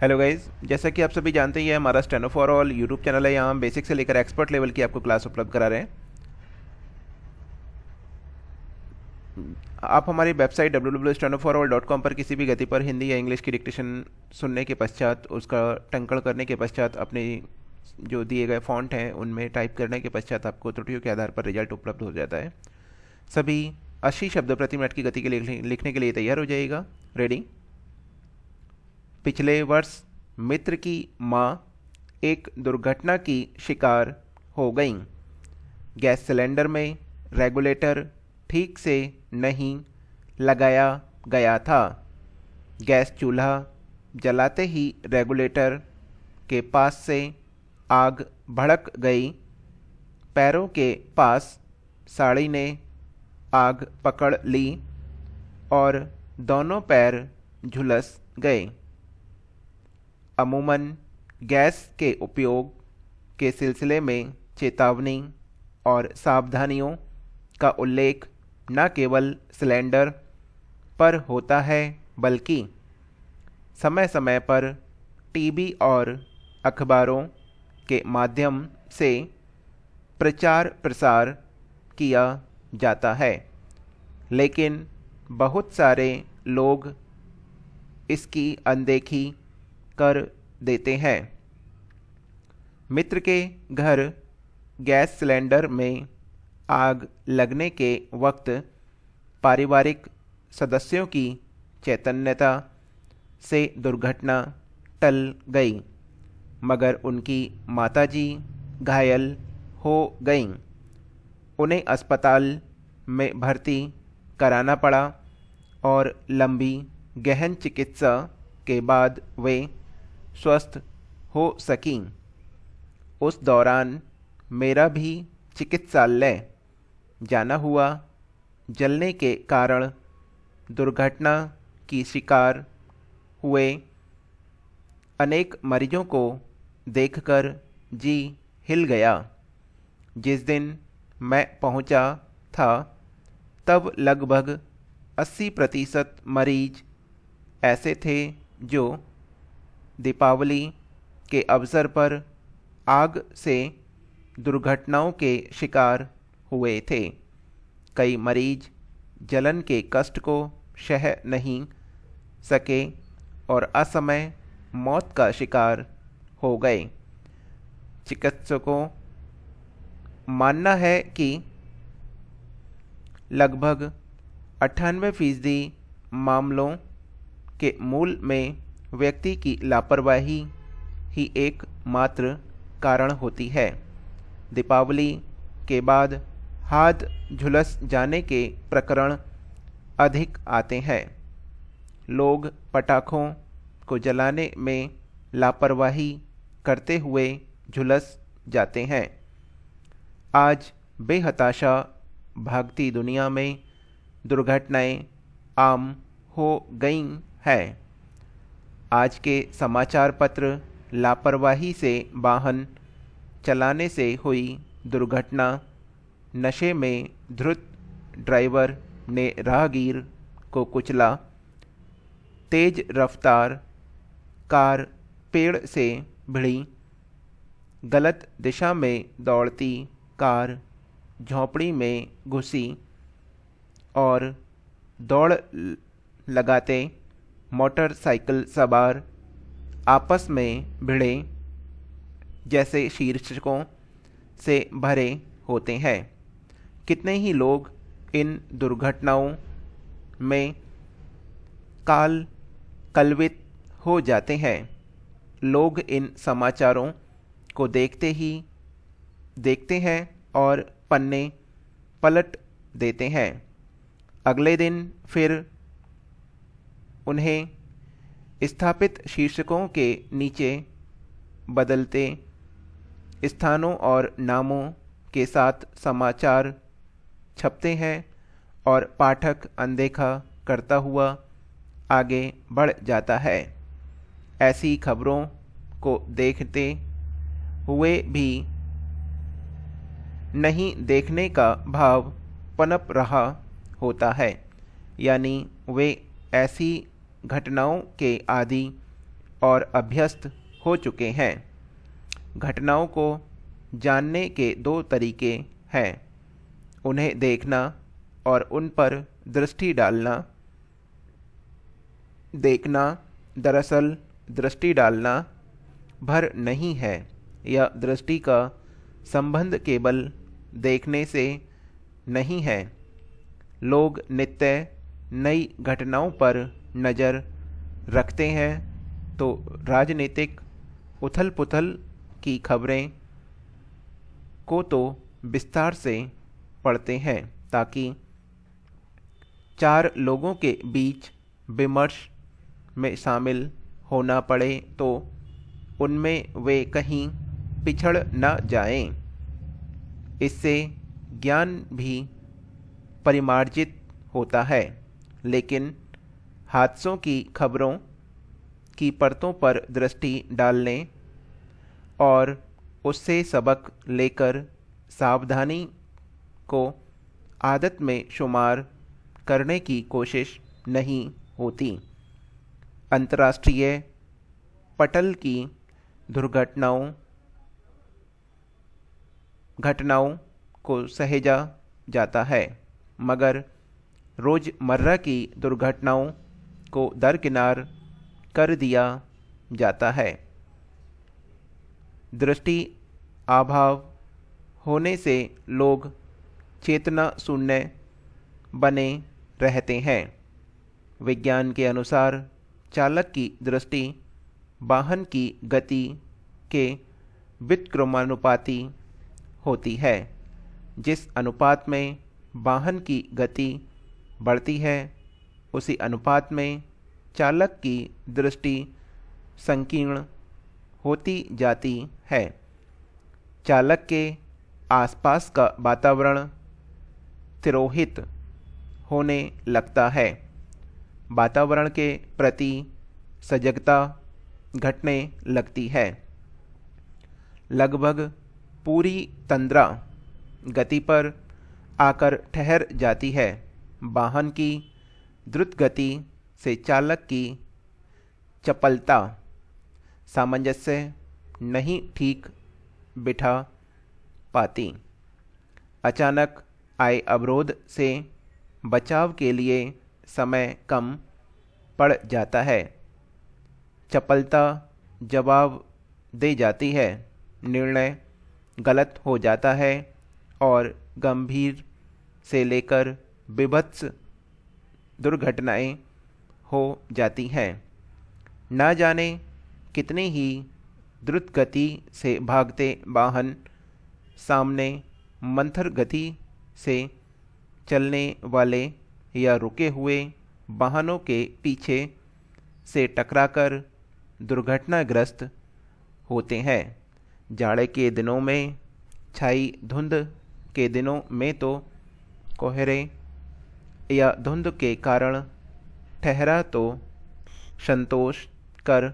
Hello guys, जैसा कि आप सभी जानते ही है, हमारा steno for all YouTube channel है। यहाँ हम बेसिक से लेकर एक्सपर्ट लेवल की आपको क्लास उपलब्ध करा रहे हैं। आप हमारी वेबसाइट www.stenoforall.com पर किसी भी गति पर हिंदी या इंग्लिश की डिक्टेशन सुनने के पश्चात, उसका टंकण करने के पश्चात, अपने जो दिए गए फॉन्ट हैं उनमें टाइप करने के पश्चात आपको त्रुटियों के आधार पर रिजल्ट उपलब्ध हो जाता है। सभी 80 शब्द प्रति मिनट की गति के लिए लिखने के लिए तैयार हो जाइएगा। रेडी। पिछले वर्ष मित्र की माँ एक दुर्घटना की शिकार हो गईं। गैस सिलेंडर में रेगुलेटर ठीक से नहीं लगाया गया था। गैस चूल्हा जलाते ही रेगुलेटर के पास से आग भड़क गई। पैरों के पास साड़ी ने आग पकड़ ली और दोनों पैर झुलस गए। अमूमन गैस के उपयोग के सिलसिले में चेतावनी और सावधानियों का उल्लेख न केवल सिलेंडर पर होता है, बल्कि समय समय पर टीवी और अखबारों के माध्यम से प्रचार प्रसार किया जाता है। लेकिन बहुत सारे लोग इसकी अनदेखी कर देते हैं। मित्र के घर गैस सिलेंडर में आग लगने के वक्त पारिवारिक सदस्यों की चैतन्यता से दुर्घटना टल गई, मगर उनकी माताजी घायल हो गईं। उन्हें अस्पताल में भर्ती कराना पड़ा और लंबी गहन चिकित्सा के बाद वे स्वस्थ हो सकीं। उस दौरान मेरा भी चिकित्सालय जाना हुआ। जलने के कारण दुर्घटना की शिकार हुए अनेक मरीजों को देखकर जी हिल गया। जिस दिन मैं पहुंचा था, तब लगभग 80% मरीज ऐसे थे जो दीपावली के अवसर पर आग से दुर्घटनाओं के शिकार हुए थे। कई मरीज जलन के कष्ट को सह नहीं सके और असमय मौत का शिकार हो गए। चिकित्सकों मानना है कि लगभग 98% मामलों के मूल में व्यक्ति की लापरवाही ही एकमात्र कारण होती है। दीपावली के बाद हाथ झुलस जाने के प्रकरण अधिक आते हैं। लोग पटाखों को जलाने में लापरवाही करते हुए झुलस जाते हैं। आज बेहताशा भागती दुनिया में दुर्घटनाएं आम हो गई हैं। आज के समाचार पत्र लापरवाही से वाहन चलाने से हुई दुर्घटना, नशे में धुत ड्राइवर ने राहगीर को कुचला, तेज रफ्तार कार पेड़ से भिड़ी, गलत दिशा में दौड़ती कार झोंपड़ी में घुसी और दौड़ लगाते मोटरसाइकिल सवार आपस में भिड़े जैसे शीर्षकों से भरे होते हैं। कितने ही लोग इन दुर्घटनाओं में कलवित हो जाते हैं। लोग इन समाचारों को देखते हैं और पन्ने पलट देते हैं। अगले दिन फिर उन्हें स्थापित शीर्षकों के नीचे बदलते स्थानों और नामों के साथ समाचार छपते हैं और पाठक अनदेखा करता हुआ आगे बढ़ जाता है। ऐसी खबरों को देखते हुए भी नहीं देखने का भाव पनप रहा होता है, यानी वे ऐसी घटनाओं के आदि और अभ्यस्त हो चुके हैं। घटनाओं को जानने के दो तरीके हैं, उन्हें देखना और उन पर दृष्टि डालना। देखना दरअसल दृष्टि डालना भर नहीं है। यह दृष्टि का संबंध केवल देखने से नहीं है। लोग नित्य नई घटनाओं पर नज़र रखते हैं तो राजनीतिक उथल पुथल की खबरें को तो विस्तार से पढ़ते हैं ताकि चार लोगों के बीच विमर्श में शामिल होना पड़े तो उनमें वे कहीं पिछड़ न जाएं। इससे ज्ञान भी परिमार्जित होता है, लेकिन हादसों की खबरों की परतों पर दृष्टि डालने और उससे सबक लेकर सावधानी को आदत में शुमार करने की कोशिश नहीं होती। अंतर्राष्ट्रीय पटल की घटनाओं को सहेजा जाता है, मगर रोज़मर्रा की दुर्घटनाओं को दरकिनार कर दिया जाता है। दृष्टि अभाव होने से लोग चेतना शून्य बने रहते हैं। विज्ञान के अनुसार चालक की दृष्टि वाहन की गति के व्युत्क्रमानुपाती होती है। जिस अनुपात में वाहन की गति बढ़ती है, उसी अनुपात में चालक की दृष्टि संकीर्ण होती जाती है। चालक के आसपास का वातावरण तिरोहित होने लगता है। वातावरण के प्रति सजगता घटने लगती है। लगभग पूरी तंद्रा गति पर आकर ठहर जाती है। वाहन की द्रुत गति से चालक की चपलता सामंजस्य नहीं ठीक बिठा पाती। अचानक आए अवरोध से बचाव के लिए समय कम पड़ जाता है। चपलता जवाब दे जाती है, निर्णय गलत हो जाता है और गंभीर से लेकर विभत्स दुर्घटनाएं हो जाती हैं। ना जाने कितनी ही द्रुत गति से भागते वाहन सामने मंथर गति से चलने वाले या रुके हुए वाहनों के पीछे से टकराकर दुर्घटनाग्रस्त होते हैं। जाड़े के दिनों में, छाई धुंध के दिनों में तो कोहरे या धुंध के कारण ठहरा तो संतोष कर